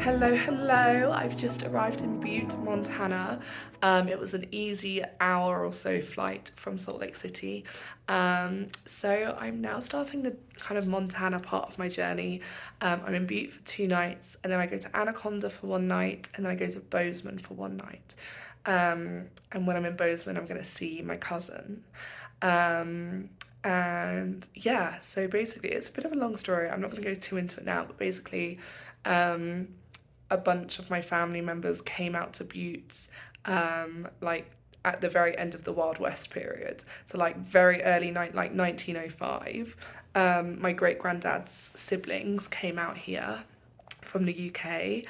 Hello. I've just arrived in Butte, Montana. It was an easy hour or so flight from Salt Lake City. So I'm now starting the kind of Montana part of my journey. I'm in Butte for 2 nights, and then I go to Anaconda for 1 night, and then I go to Bozeman for 1 night. And when I'm in Bozeman, I'm going to see my cousin. And yeah, so basically it's a bit of a long story. I'm not going to go too into it now, but basically a bunch of my family members came out to Buttes like at the very end of the Wild West period. So like very early like 1905. My great granddad's siblings came out here from the UK,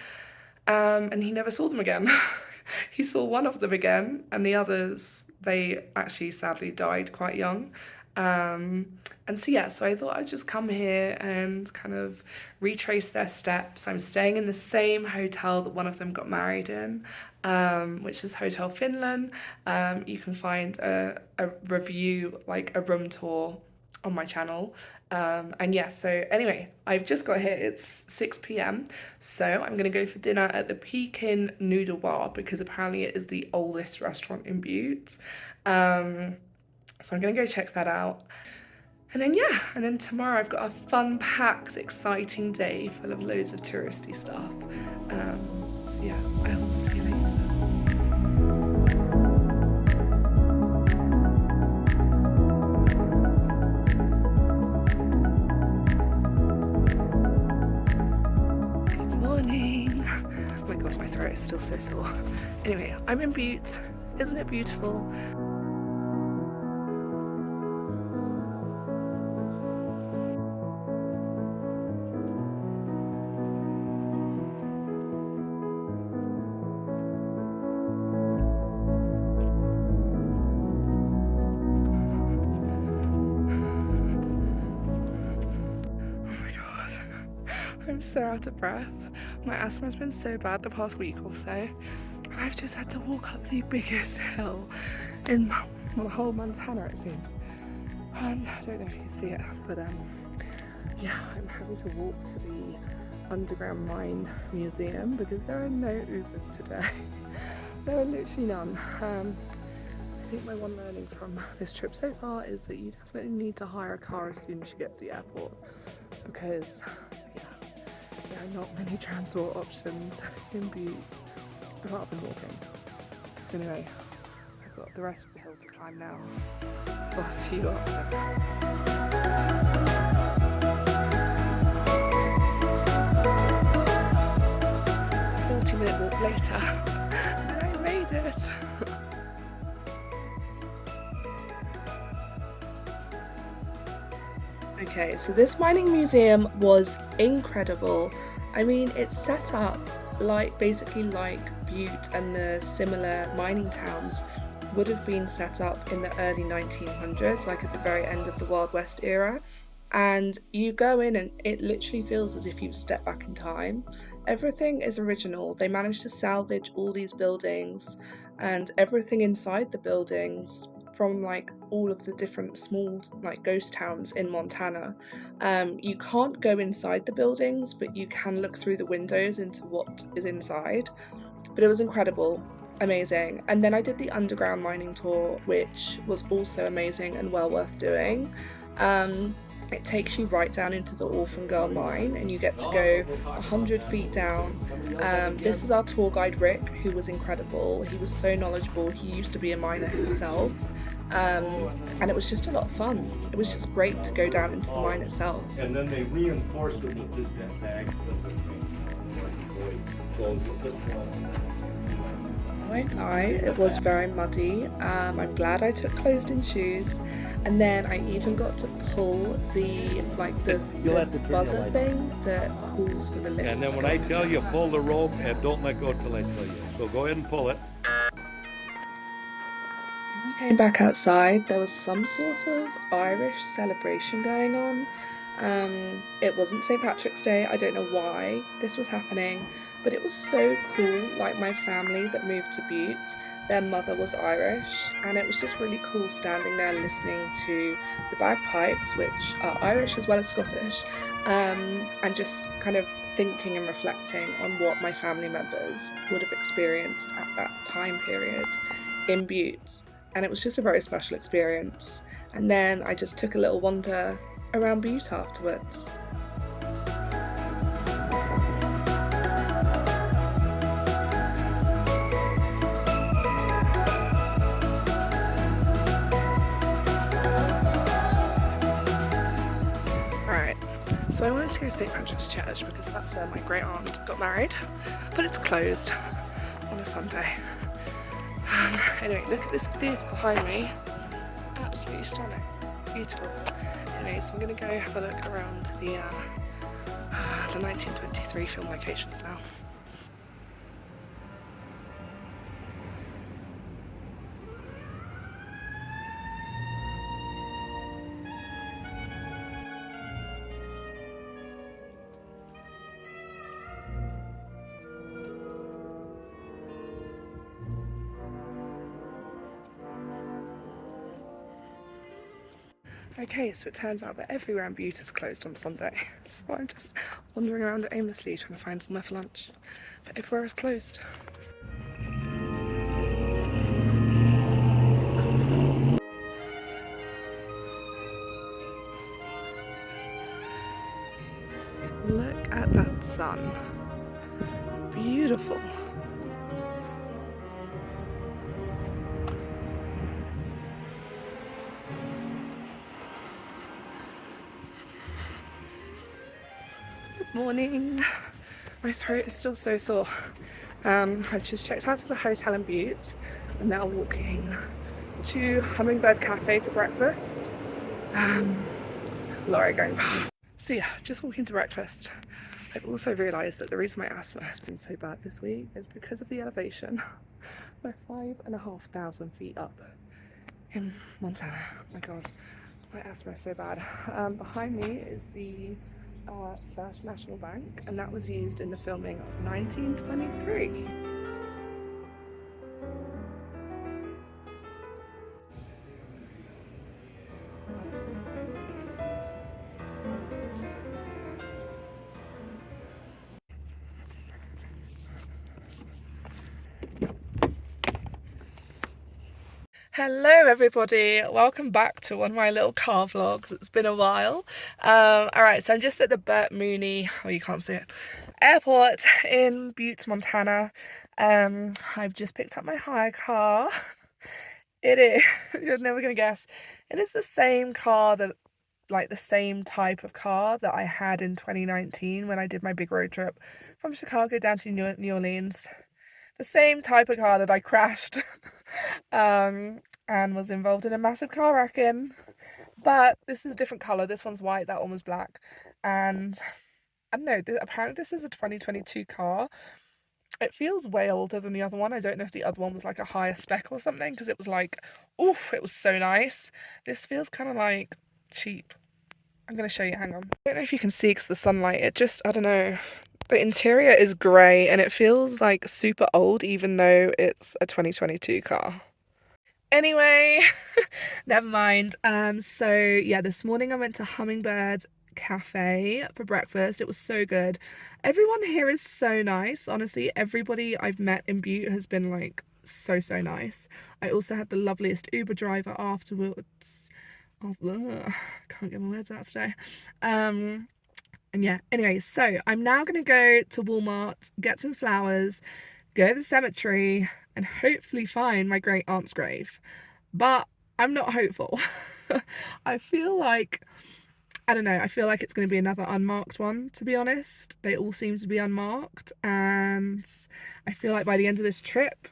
and he never saw them again. He saw one of them again, and the others, they actually sadly died quite young. And so yeah, so I thought I'd just come here and kind of retrace their steps. I'm staying in the same hotel that one of them got married in, which is Hotel Finlen. You can find a review, like a room tour on my channel. And yeah, so anyway, I've just got here, it's 6 p.m. So I'm gonna go for dinner at the Pekin Noodle Bar because apparently it is the oldest restaurant in Butte. So I'm gonna go check that out. And then yeah, and then tomorrow I've got a fun-packed, exciting day full of loads of touristy stuff. So yeah, I will see you later. 's still so sore. Anyway, I'm in Butte. Isn't it beautiful? I'm so out of breath. My asthma's been so bad the past week or so. I've just had to walk up the biggest hill in the whole Montana, it seems. And I don't know if you can see it, but yeah, I'm having to walk to the underground mine museum because there are no Ubers today. There are literally none. I think my one learning from this trip so far is that you definitely need to hire a car as soon as you get to the airport because yeah, there are not many transport options in Butte apart from walking. Anyway, I've got the rest of the hill to climb now, so I'll see you up there. 40-minute walk later, and I made it. Okay, so this mining museum was incredible. I mean, it's set up basically like Butte and the similar mining towns would have been set up in the early 1900s, like at the very end of the Wild West era. And you go in and it literally feels as if you've stepped back in time. Everything is original. They managed to salvage all these buildings and everything inside the buildings from like all of the different small like ghost towns in Montana. You can't go inside the buildings, but you can look through the windows into what is inside. But it was incredible, amazing. And then I did the underground mining tour, which was also amazing and well worth doing. It takes you right down into the Orphan Girl mine and you get to go 100 feet down. This is our tour guide Rick, who was incredible. He was so knowledgeable. He used to be a miner himself. And it was just a lot of fun. It was just great to go down into the mine itself. And then they reinforced it with this bag. I won't lie, it was very muddy. I'm glad I took closed-in shoes, and then I even got to pull the buzzer thing that pulls for the lift. And then when I tell you, pull the rope and don't let go till I tell you. So go ahead and pull it. When we came back outside, there was some sort of Irish celebration going on. It wasn't St. Patrick's Day, I don't know why this was happening, but it was so cool. Like my family that moved to Butte, their mother was Irish, and it was just really cool standing there listening to the bagpipes, which are Irish as well as Scottish, and just kind of thinking and reflecting on what my family members would have experienced at that time period in Butte. And it was just a very special experience. And then I just took a little wander around Butte afterwards. Right, so I wanted to go to St. Patrick's Church because that's where my great aunt got married, but it's closed on a Sunday. Anyway, look at this theatre behind me. Absolutely stunning. Beautiful. Anyway, so I'm going to go have a look around the 1923 film locations now. Okay, so it turns out that everywhere in Butte is closed on Sunday, so I'm just wandering around aimlessly trying to find somewhere for lunch, but everywhere is closed. Look at that sun. Beautiful. Good morning. My throat is still so sore. I've just checked out of the hotel in Butte. I'm now walking to Hummingbird Cafe for breakfast. Laura going past. So yeah, just walking to breakfast. I've also realised that the reason my asthma has been so bad this week is because of the elevation. We're 5,500 feet up in Montana. Oh my god, my asthma is so bad. Behind me is the First National Bank, and that was used in the filming of 1923. Hello everybody, welcome back to one of my little car vlogs. It's been a while. Alright, so I'm just at the Burt Mooney, oh you can't see it, airport in Butte, Montana. I've just picked up my hire car. It is, you're never gonna guess, it is the same car that, like the same type of car that I had in 2019 when I did my big road trip from Chicago down to New Orleans. The same type of car that I crashed and was involved in a massive car wreck in. But this is a different colour. This one's white, that one was black. And I don't know, apparently this is a 2022 car. It feels way older than the other one. I don't know if the other one was like a higher spec or something, because it was like, oof, it was so nice. This feels kind of like cheap. I'm going to show you, hang on. I don't know if you can see because the sunlight, it just, I don't know. The interior is grey and it feels like super old even though it's a 2022 car. Anyway, never mind. So yeah, this morning I went to Hummingbird Cafe for breakfast. It was so good. Everyone here is so nice. Honestly, everybody I've met in Butte has been like so nice. I also had the loveliest Uber driver afterwards. Oh, can't get my words out today. And yeah, anyway, so I'm now going to go to Walmart, get some flowers, go to the cemetery, and hopefully find my great aunt's grave. But I'm not hopeful. I feel like, I don't know, I feel like it's going to be another unmarked one, to be honest. They all seem to be unmarked, and I feel like by the end of this trip,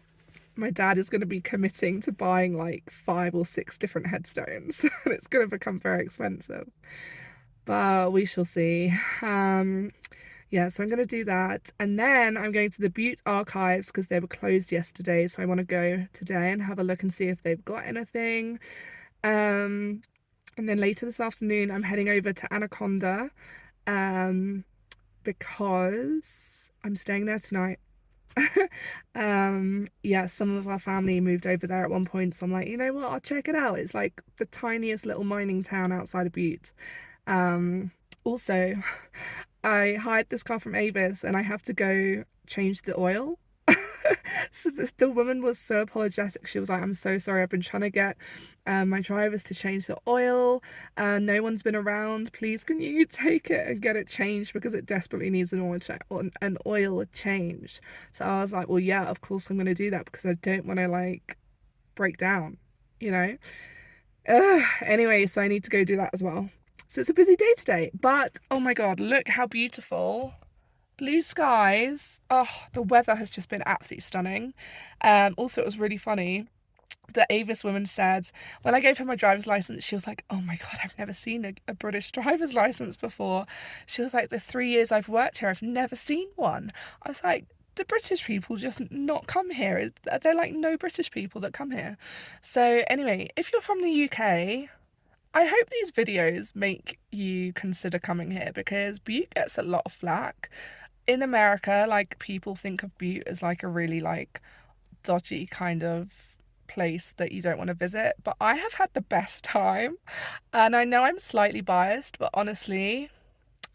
my dad is going to be committing to buying like 5 or 6 different headstones, and it's going to become very expensive. But we shall see. Yeah, so I'm going to do that. And then I'm going to the Butte Archives because they were closed yesterday. So I want to go today and have a look and see if they've got anything. And then later this afternoon, I'm heading over to Anaconda because I'm staying there tonight. Yeah, some of our family moved over there at one point, so I'm like, you know what, I'll check it out. It's like the tiniest little mining town outside of Butte. Um, Also, I hired this car from Avis and I have to go change the oil. So the woman was so apologetic. She was like, I'm so sorry. I've been trying to get my drivers to change the oil. No one's been around. Please, can you take it and get it changed because it desperately needs an oil change. So I was like, well, yeah, of course I'm going to do that because I don't want to like break down, you know? Anyway, so I need to go do that as well. So it's a busy day today, but oh my God, look how beautiful. Blue skies. Oh, the weather has just been absolutely stunning. Also, it was really funny. The Avis woman said, when I gave her my driver's license, she was like, oh my God, I've never seen a British driver's license before. She was like, the 3 years I've worked here, I've never seen one. I was like, do British people just not come here? They're like no British people that come here. So anyway, if you're from the UK, I hope these videos make you consider coming here because Butte gets a lot of flack. In America, like people think of Butte as like a really like dodgy kind of place that you don't want to visit, but I have had the best time. And I know I'm slightly biased, but honestly,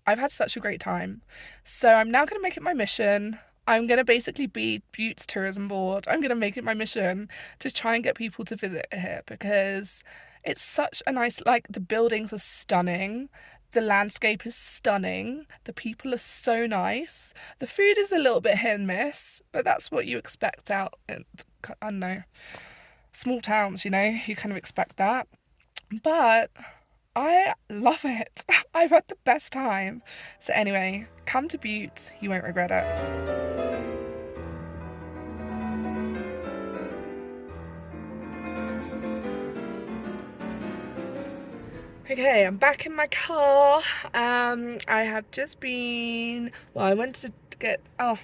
I've had such a great time. So I'm now going to make it my mission. I'm going to basically be Butte's tourism board. I'm going to make it my mission to try and get people to visit here because it's such a nice, like, the buildings are stunning. The landscape is stunning. The people are so nice. The food is a little bit hit and miss, but that's what you expect out in, I don't know, small towns, you know, you kind of expect that. But I love it. I've had the best time. So anyway, come to Butte, you won't regret it. Okay, I'm back in my car. I have just been, well, I went to get, oh,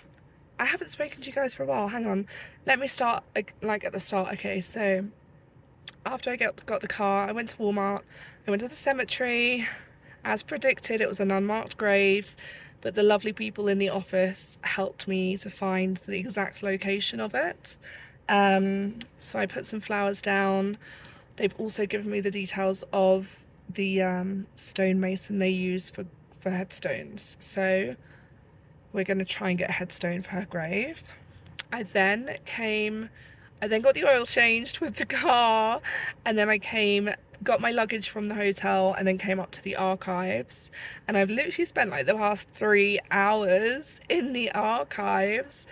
I haven't spoken to you guys for a while. Hang on. Let me start like at the start. Okay, so after I got the car, I went to Walmart. I went to the cemetery. As predicted, it was an unmarked grave, but the lovely people in the office helped me to find the exact location of it. So I put some flowers down. They've also given me the details of the stonemason they use for headstones. So we're going to try and get a headstone for her grave. I then got the oil changed with the car, and then got my luggage from the hotel, and then came up to the archives. And I've literally spent like the past 3 hours in the archives.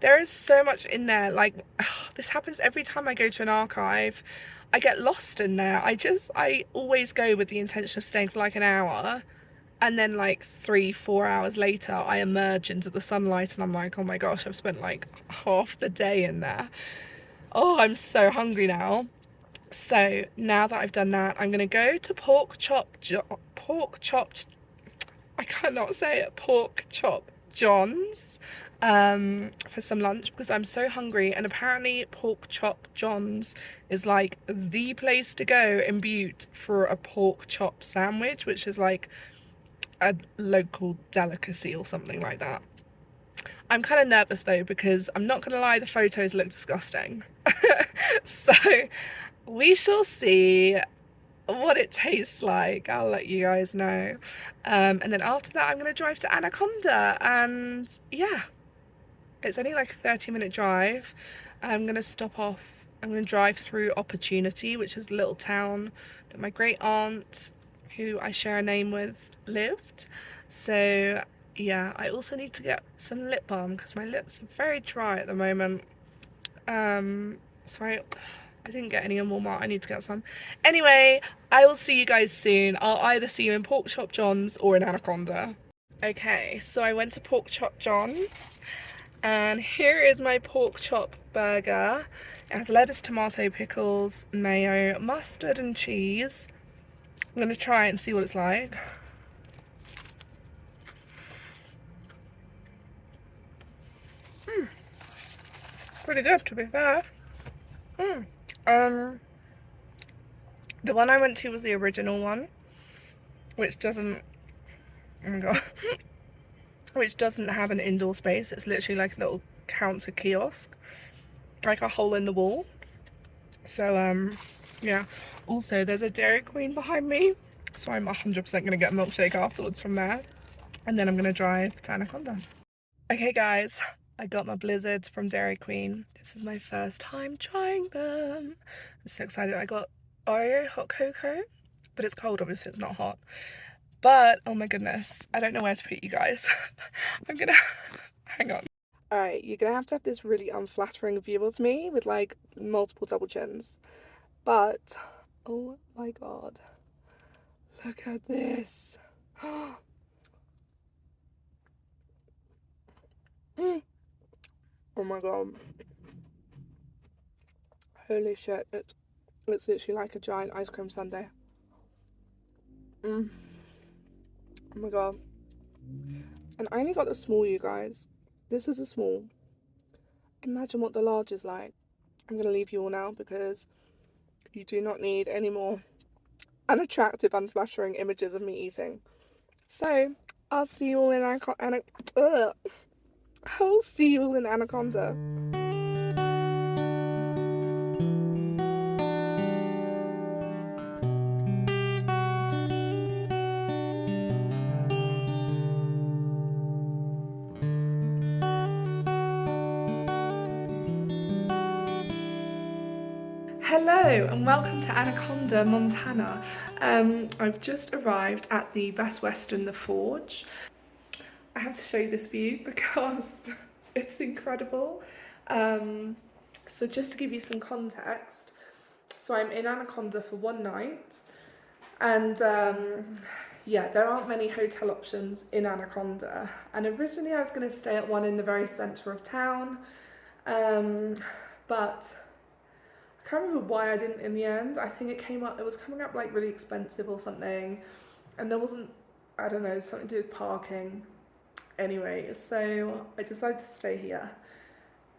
There is so much in there. Like, this happens every time I go to an archive. I get lost in there. I always go with the intention of staying for like an hour. And then like 3-4 hours later, I emerge into the sunlight and I'm like, oh my gosh, I've spent like half the day in there. Oh, I'm so hungry now. So now that I've done that, I'm gonna go to I cannot say it, Pork Chop John's for some lunch because I'm so hungry, and apparently Pork Chop John's is like the place to go in Butte for a pork chop sandwich, which is like a local delicacy or something like that. I'm kind of nervous though because I'm not gonna lie, the photos look disgusting. So we shall see what it tastes like. I'll let you guys know. And then after that, I'm going to drive to Anaconda. And yeah, it's only like a 30-minute drive. I'm going to stop off. I'm going to drive through Opportunity, which is a little town that my great aunt, who I share a name with, lived. So yeah, I also need to get some lip balm because my lips are very dry at the moment. So I didn't get any in Walmart. I need to get some. Anyway, I will see you guys soon. I'll either see you in Pork Chop John's or in Anaconda. Okay, so I went to Pork Chop John's, and here is my pork chop burger. It has lettuce, tomato, pickles, mayo, mustard, and cheese. I'm gonna try it and see what it's like. Pretty good, to be fair. The one I went to was the original one, which doesn't, oh my god, which doesn't have an indoor space. It's literally like a little counter kiosk, like a hole in the wall. So yeah. Also, there's a Dairy Queen behind me, so I'm 100% gonna get a milkshake afterwards from there, and then I'm gonna drive to Anaconda. Okay guys, I got my blizzards from Dairy Queen. This is my first time trying them. I'm so excited. I got Oreo hot cocoa, but it's cold, obviously it's not hot. But oh my goodness, I don't know where to put you guys. I'm gonna hang on. Alright, you're gonna have to have this really unflattering view of me with like multiple double chins. But oh my god, look at this. Oh my god. Holy shit, it's literally like a giant ice cream sundae. Oh my god. And I only got the small, you guys. This is a small. Imagine what the large is like. I'm gonna leave you all now because you do not need any more unattractive, unflattering images of me eating. So, I'll see you all in I'll see you all in Anaconda. Hello and welcome to Anaconda, Montana. I've just arrived at the Best Western, the Forge. I have to show you this view because it's incredible. So just to give you some context, so I'm in Anaconda for one night, and yeah, there aren't many hotel options in Anaconda. And originally I was going to stay at one in the very centre of town, but I can't remember why I didn't in the end. I think it was coming up like really expensive or something, and there wasn't, I don't know, something to do with parking. Anyway, so I decided to stay here,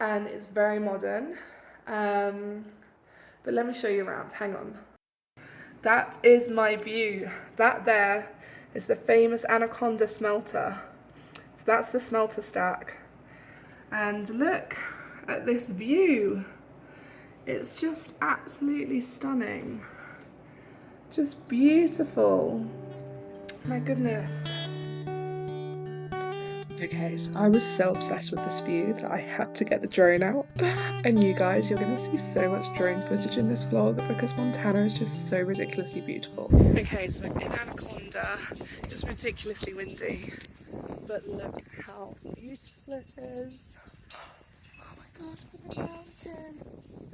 and it's very modern, but let me show you around, hang on. That is my view. That there is the famous Anaconda smelter. So that's the smelter stack, and look at this view. It's just absolutely stunning. Just beautiful. My goodness. Okay, so I was so obsessed with this view that I had to get the drone out. And you guys, you're gonna see so much drone footage in this vlog because Montana is just so ridiculously beautiful. Okay, so I'm in Anaconda. It's ridiculously windy, but look how beautiful it is. Oh my god, look at the mountains.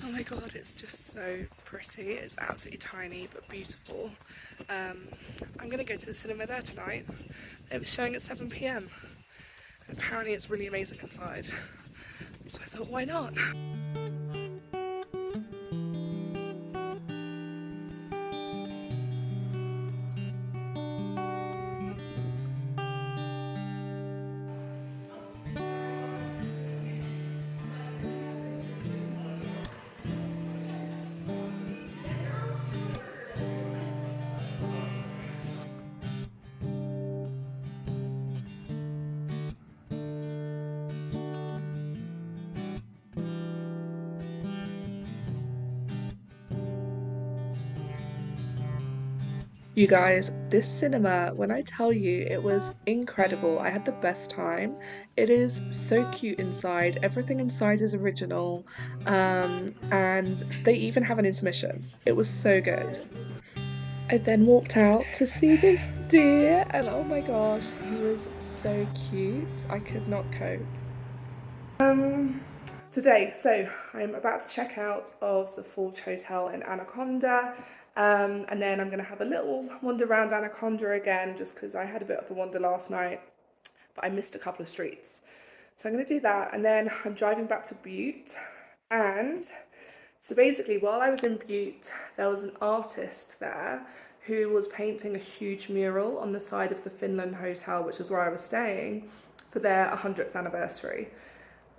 Oh my god, it's just so pretty. It's absolutely tiny but beautiful. I'm gonna go to the cinema there tonight. It was showing at 7 p.m. and apparently it's really amazing inside. So I thought, why not? You guys, this cinema, when I tell you, it was incredible. I had the best time. It is so cute inside. Everything inside is original. And they even have an intermission. It was so good. I then walked out to see this deer, and oh my gosh, he was so cute. I could not cope. Today, so I'm about to check out of the Forge Hotel in Anaconda, and then I'm going to have a little wander around Anaconda again, just because I had a bit of a wander last night, but I missed a couple of streets. So I'm going to do that, and then I'm driving back to Butte, and so basically while I was in Butte, there was an artist there who was painting a huge mural on the side of the Finlen hotel, which is where I was staying, for their 100th anniversary.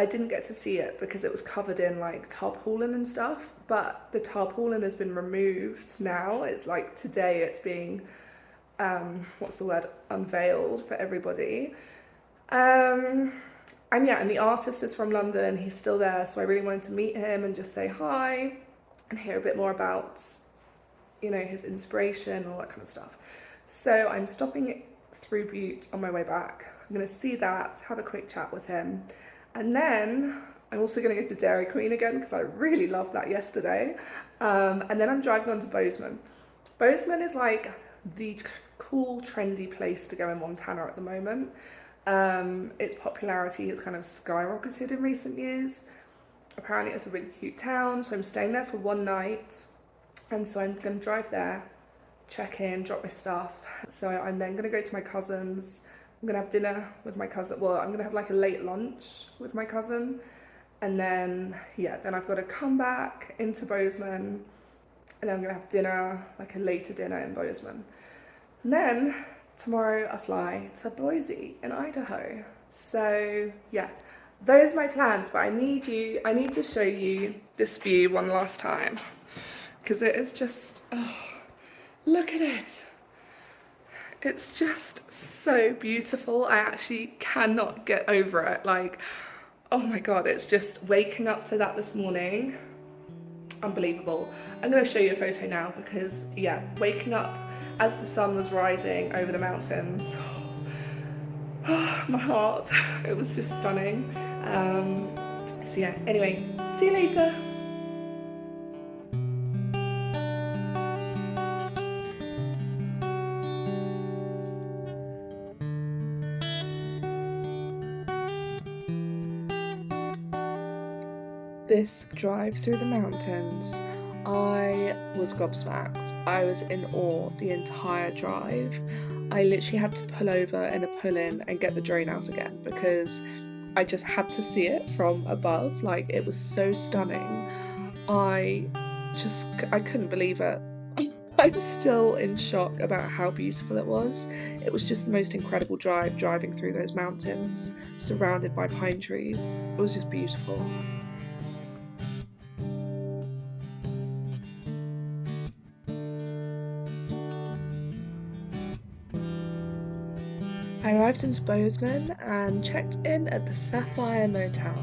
I didn't get to see it because it was covered in like tarpaulin and stuff, but the tarpaulin has been removed now. It's like today it's being, what's the word, unveiled for everybody. And yeah, and the artist is from London, he's still there, so I really wanted to meet him and just say hi and hear a bit more about, you know, his inspiration, all that kind of stuff. So I'm stopping through Butte on my way back. I'm going to see that, have a quick chat with him, and then I'm also going to go to Dairy Queen again because I really loved that yesterday. And then I'm driving on to Bozeman. Bozeman is like the cool, trendy place to go in Montana at the moment. Its popularity has kind of skyrocketed in recent years. Apparently, it's a really cute town, so I'm staying there for one night. And so I'm going to drive there, check in, drop my stuff. So I'm then going to go to my cousin's. I'm going to have dinner with my cousin. Well, I'm going to have like a late lunch with my cousin. And then, yeah, then I've got to come back into Bozeman. And then I'm going to have dinner, like a later dinner in Bozeman. And then tomorrow I fly to Boise in Idaho. So, yeah, those are my plans. But I need to show you this view one last time. Because it is just, oh, look at it. It's just so beautiful. I actually cannot get over it. Like, oh my God, it's just waking up to that this morning. Unbelievable. I'm going to show you a photo now because, yeah, waking up as the sun was rising over the mountains. My heart, it was just stunning. So yeah, anyway, see you later. This drive through the mountains, I was gobsmacked. I was in awe the entire drive. I literally had to pull over in a pull-in and get the drone out again because I just had to see it from above. Like, it was so stunning. I couldn't believe it. I'm still in shock about how beautiful it was. It was just the most incredible drive, driving through those mountains, surrounded by pine trees. It was just beautiful. I arrived into Bozeman and checked in at the Sapphire Motel.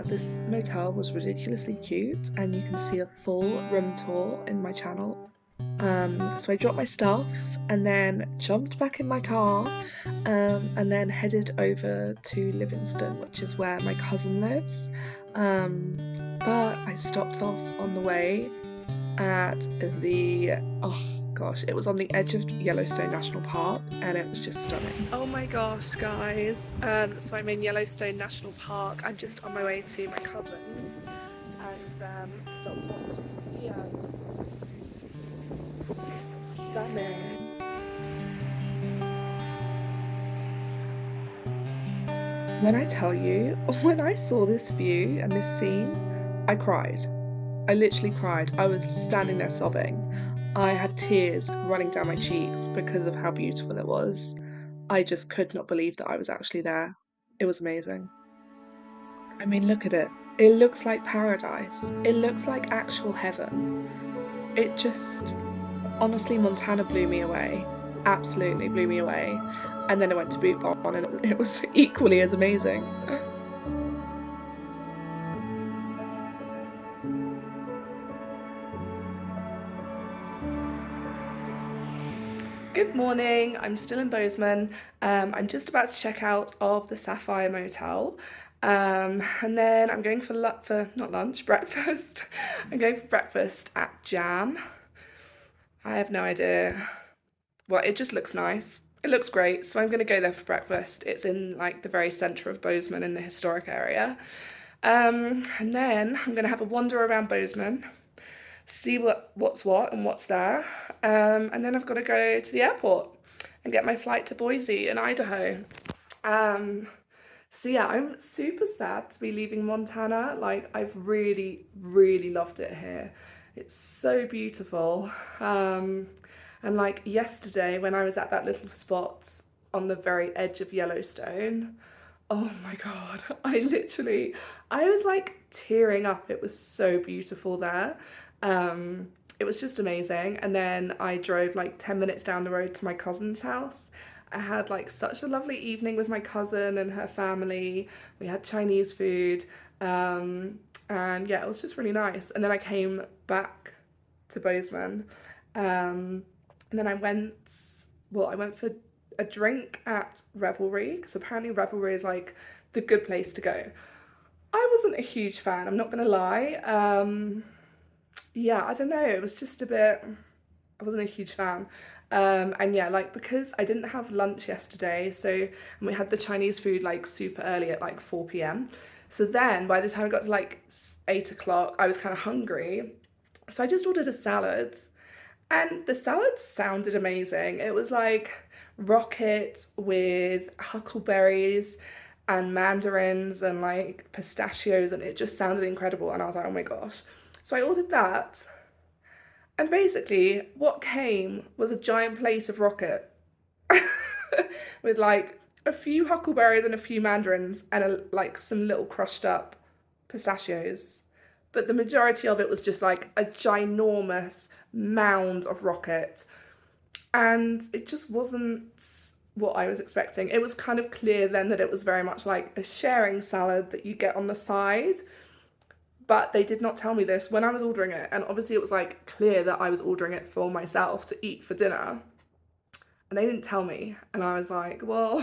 This motel was ridiculously cute, and you can see a full room tour in my channel. So I dropped my stuff and then jumped back in my car, and then headed over to Livingston, which is where my cousin lives. But I stopped off on the way at the, oh gosh, it was on the edge of Yellowstone National Park, and it was just stunning. Oh my gosh, guys. So I'm in Yellowstone National Park. I'm just on my way to my cousin's and stopped off here. Stunning. When I tell you, when I saw this view and this scene, I cried. I literally cried. I was standing there sobbing. I had tears running down my cheeks because of how beautiful it was. I just could not believe that I was actually there. It was amazing. I mean, look at it. It looks like paradise. It looks like actual heaven. It just, honestly, Montana blew me away. Absolutely blew me away. And then I went to Butte Bozeman and it was equally as amazing. Good morning, I'm still in Bozeman. I'm just about to check out of the Sapphire Motel. And then I'm going for not lunch, breakfast. I'm going for breakfast at Jam. I have no idea. Well, it just looks nice. It looks great, so I'm going to go there for breakfast. It's in like the very centre of Bozeman in the historic area. And then I'm going to have a wander around Bozeman, see what's what and what's there. And then I've got to go to the airport and get my flight to Boise in Idaho. So yeah, I'm super sad to be leaving Montana. Like, I've really, really loved it here. It's so beautiful. And like yesterday when I was at that little spot on the very edge of Yellowstone, oh my God, I was like tearing up. It was so beautiful there. It was just amazing. And then I drove like 10 minutes down the road to my cousin's house. I had like such a lovely evening with my cousin and her family. We had Chinese food, and yeah, it was just really nice. And then I came back to Bozeman, and then I went for a drink at Revelry, because apparently Revelry is like the good place to go. I wasn't a huge fan, I'm not gonna lie. Yeah, I don't know, it was just a bit, I wasn't a huge fan. And yeah, like because I didn't have lunch yesterday, so and we had the Chinese food like super early at like 4 p.m. So then by the time I got to like 8 o'clock, I was kind of hungry. So I just ordered a salad, and the salad sounded amazing. It was like rocket with huckleberries and mandarins and like pistachios, and it just sounded incredible. And I was like, oh my gosh. So I ordered that, and basically what came was a giant plate of rocket with like a few huckleberries and a few mandarins and like some little crushed up pistachios. But the majority of it was just like a ginormous mound of rocket. And it just wasn't what I was expecting. It was kind of clear then that it was very much like a sharing salad that you get on the side. But they did not tell me this when I was ordering it. And obviously it was like clear that I was ordering it for myself to eat for dinner. And they didn't tell me. And I was like, well,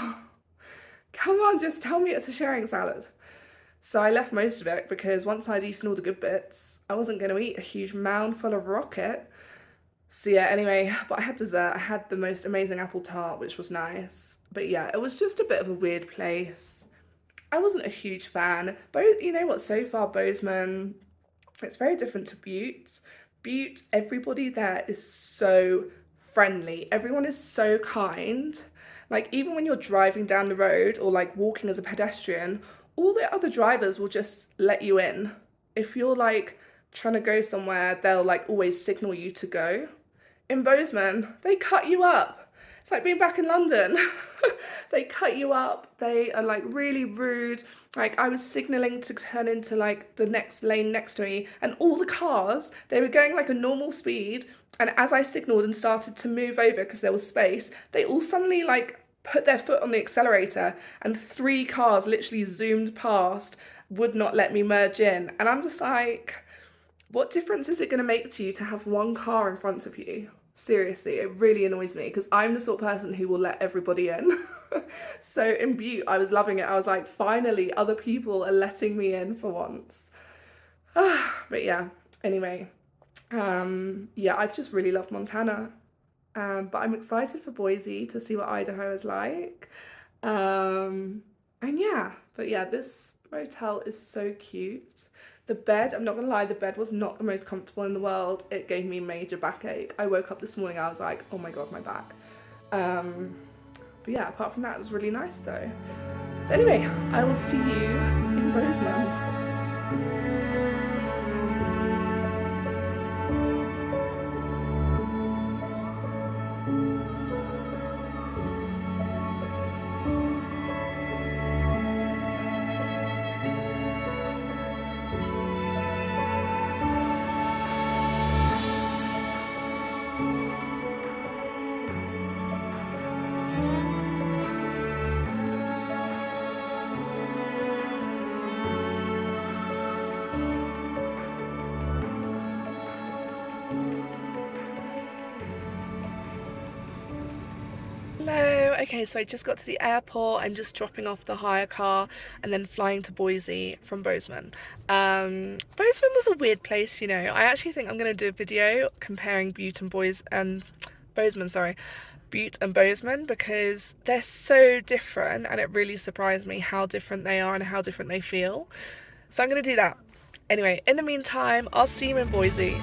come on, just tell me it's a sharing salad. So I left most of it because once I'd eaten all the good bits, I wasn't going to eat a huge mound full of rocket. So yeah, anyway, but I had dessert. I had the most amazing apple tart, which was nice. But yeah, it was just a bit of a weird place. I wasn't a huge fan. But you know what, so far Bozeman, it's very different to Butte. Butte, everybody there is so friendly. Everyone is so kind. Like even when you're driving down the road or like walking as a pedestrian, all the other drivers will just let you in. If you're like trying to go somewhere, they'll like always signal you to go. In Bozeman, they cut you up. It's like being back in London. They cut you up. They are like really rude. Like I was signaling to turn into like the next lane next to me, and all the cars, they were going like a normal speed. And as I signaled and started to move over because there was space, they all suddenly like put their foot on the accelerator, and 3 cars literally zoomed past, would not let me merge in. And I'm just like, what difference is it going to make to you to have 1 car in front of you? Seriously, it really annoys me because I'm the sort of person who will let everybody in. So in Butte, I was loving it. I was like, finally, other people are letting me in for once. But yeah, anyway, yeah, I've just really loved Montana. But I'm excited for Boise to see what Idaho is like. And yeah, but yeah, this motel is so cute. The bed, I'm not gonna lie, the bed was not the most comfortable in the world. It gave me major backache. I woke up this morning, I was like, oh my God, my back. But yeah, apart from that, it was really nice though. So anyway, I will see you in Bozeman. Hello, okay, so I just got to the airport. I'm just dropping off the hire car and then flying to Boise from Bozeman. Bozeman was a weird place, you know. I actually think I'm going to do a video comparing Butte and Bozeman, sorry, Butte and Bozeman, because they're so different and it really surprised me how different they are and how different they feel. So I'm going to do that. Anyway, in the meantime, I'll see you in Boise.